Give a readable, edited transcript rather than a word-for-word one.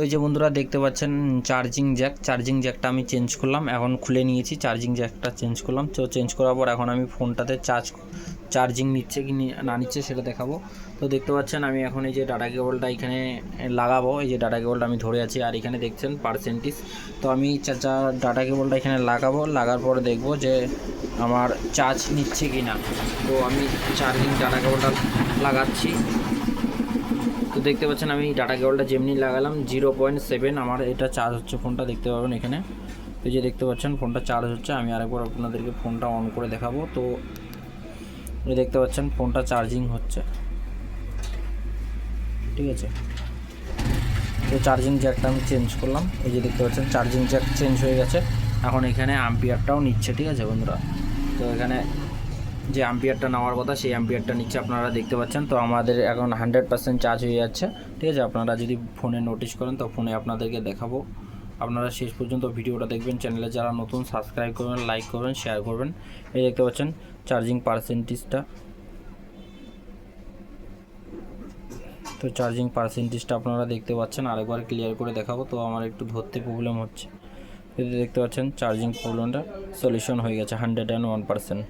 এই যে বন্ধুরা দেখতে পাচ্ছেন চার্জিং জ্যাকটা আমি চেঞ্জ করলাম, এখন খুলে নিয়েছি, চার্জিং জ্যাকটা চেঞ্জ করলাম। তো চেঞ্জ করার পর এখন আমি ফোনটাতে চার্জিং নিচ্ছে কি না নিচ্ছে সেটা দেখাবো। তো দেখতে পাচ্ছেন আমি এখন এই যে ডাটা কেবলটা এখানে লাগাবো, এই যে ডাটা কেবলটা আমি ধরে আছি, আর এখানে দেখছেন পার্সেন্টেজ। তো আমি ডাটা কেবলটা এখানে লাগাবো, লাগার পরে দেখবো যে আমার চার্জ নিচ্ছে কি না। তো আমি ডাটা কেবলটা লাগাচ্ছি। তো দেখতে পাচ্ছেন আমি ডাটা কেবলটা যেমনি লাগালাম 0.7 আমার এটা চার্জ হচ্ছে, ফোনটা দেখতে পাবেন এখানে। এই যে দেখতে পাচ্ছেন ফোনটা চার্জ হচ্ছে। আমি আরেকবার আপনাদেরকে ফোনটা অন করে দেখাবো। তো এই দেখতে পাচ্ছেন ফোনটা চার্জিং হচ্ছে, ঠিক আছে। তো চার্জিং জ্যাকটা আমি চেঞ্জ করলাম, এই যে দেখতে পাচ্ছেন চার্জিং জ্যাক চেঞ্জ হয়ে গেছে। এখন এখানে অ্যাম্পিয়ারটাও নিচ্ছে, ঠিক আছে বন্ধুরা। তো এখানে যে অ্যাম্পিয়ারটা নেওয়ার কথা সেই অ্যাম্পিয়ারটা নিচ্ছে, আপনারা দেখতে পাচ্ছেন। তো আমাদের এখন 100% চার্জ হয়ে যাচ্ছে, ঠিক আছে। আপনারা যদি ফোনে নোটিশ করেন তো ফোনে আপনাদেরকে দেখাবো। আপনারা শেষ পর্যন্ত ভিডিওটা দেখবেন। চ্যানেলে যারা নতুন সাবস্ক্রাইব করবেন, লাইক করবেন, শেয়ার করবেন। এই দেখতে পাচ্ছেন চার্জিং পার্সেন্টেজটা। তো চার্জিং পার্সেন্টেজটা আপনারা দেখতে পাচ্ছেন, আরেকবার ক্লিয়ার করে দেখাবো। তো আমার একটু ধরতে প্রবলেম হচ্ছে। এই দেখতে পাচ্ছেন চার্জিং প্রবলেমটা সলিউশন হয়ে গেছে 101%।